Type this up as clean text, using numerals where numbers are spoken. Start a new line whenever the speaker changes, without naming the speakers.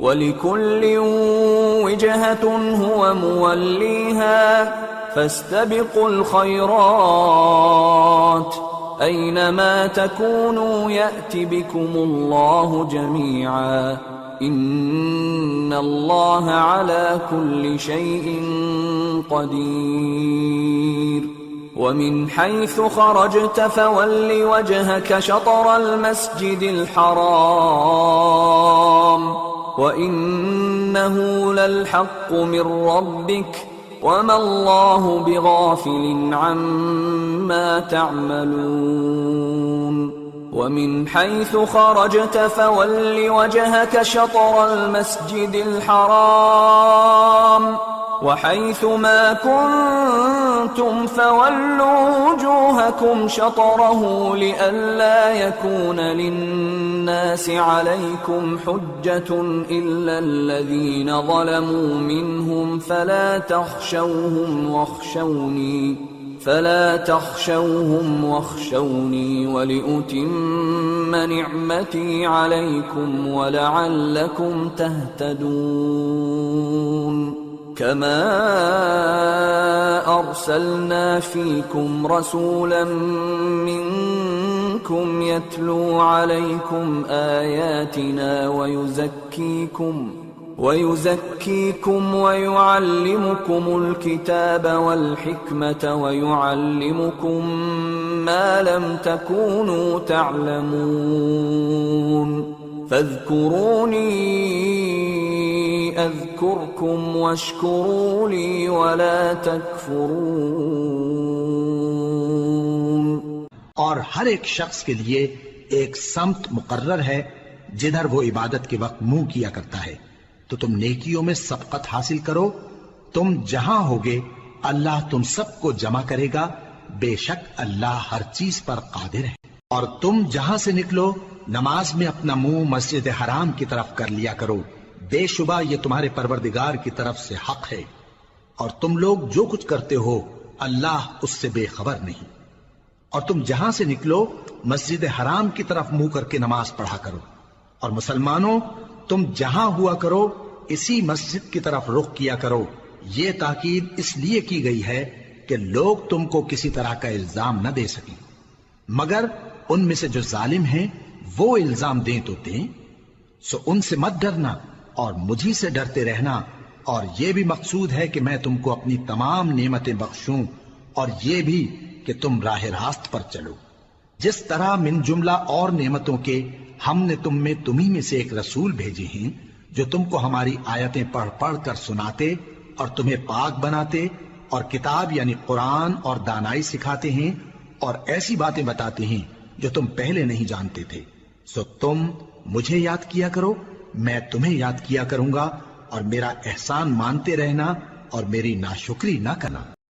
وَلِكُلٍّ وِجْهَةٌ هُوَ مُوَلِّيهَا فَاسْتَبِقُوا الْخَيْرَاتِ أَيْنَمَا تَكُونُوا يَأْتِ بِكُمُ اللَّهُ جَمِيعًا إِنَّ اللَّهَ عَلَى كُلِّ شَيْءٍ قَدِيرٌ وَمِنْ حَيْثُ خَرَجْتَ فَوَلِّ وَجْهَكَ شَطْرَ الْمَسْجِدِ الْحَرَامِ وَإِنَّهُ لَلْحَقُّ مِنْ رَبِّكَ وَمَا اللَّهُ بِغَافِلٍ عَمَّا تَعْمَلُونَ وَمِنْ حَيْثُ خَرَجْتَ فَوَلِّ وَجْهَكَ شَطْرَ الْمَسْجِدِ الْحَرَامِ وَحَيْثُ مَا كُنْتُمْ فَوَلُّوا وُجُوهَكُمْ شَطْرَهُ لِئَلَّا يَكُونَ لِلنَّاسِ عَلَيْكُمْ حُجَّةٌ إِلَّا الَّذِينَ ظَلَمُوا مِنْهُمْ فَلَا تَخْشَوْهُمْ وَاخْشَوْنِي وَلِأُتِمَّ نِعْمَتِي عَلَيْكُمْ وَلَعَلَّكُمْ تَهْتَدُونَ كَمَا أَرْسَلْنَا فِيكُمْ رَسُولًا مِّنكُمْ يَتْلُو عَلَيْكُمْ آيَاتِنَا وَيُزَكِّيكُمْ وَيُعَلِّمُكُمُ الْكِتَابَ وَالْحِكْمَةَ وَيُعَلِّمُكُم مَّا لَمْ تَكُونُوا تَعْلَمُونَ فَاذْكُرُونِي أَذْكُرْكُمْ وَاشْكُرُوا لِي وَلَا تَكْفُرُونَ۔
اور ہر ایک شخص کے لیے ایک سمت مقرر ہے جدھر وہ عبادت کے وقت منہ کیا کرتا ہے، تو تم نیکیوں میں سبقت حاصل کرو۔ تم جہاں ہوگے اللہ تم سب کو جمع کرے گا، بے شک اللہ ہر چیز پر قادر ہے۔ اور تم جہاں سے نکلو نماز میں اپنا منہ مسجد حرام کی طرف کر لیا کرو، بے شبہ یہ تمہارے پروردگار کی طرف سے حق ہے، اور تم لوگ جو کچھ کرتے ہو اللہ اس سے بے خبر نہیں۔ اور تم جہاں سے نکلو مسجد حرام کی طرف منہ کر کے نماز پڑھا کرو، اور مسلمانوں تم جہاں ہوا کرو اسی مسجد کی طرف رخ کیا کرو۔ یہ تاکید اس لیے کی گئی ہے کہ لوگ تم کو کسی طرح کا الزام نہ دے سکیں، مگر ان میں سے جو ظالم ہیں وہ الزام دیں تو دیں، سو ان سے مت ڈرنا اور مجھی سے ڈرتے رہنا، اور یہ بھی مقصود ہے کہ میں تم کو اپنی تمام نعمتیں بخشوں، اور یہ بھی کہ تم راہ راست پر چلو۔ جس طرح من جملہ اور نعمتوں کے ہم نے تم میں تمہیں میں سے ایک رسول بھیجے ہیں جو تم کو ہماری آیتیں پڑھ پڑھ کر سناتے اور تمہیں پاک بناتے اور کتاب یعنی قرآن اور دانائی سکھاتے ہیں اور ایسی باتیں بتاتے ہیں جو تم پہلے نہیں جانتے تھے، سو تم مجھے یاد کیا کرو، میں تمہیں یاد کیا کروں گا، اور میرا احسان مانتے رہنا اور میری ناشکری نہ کرنا۔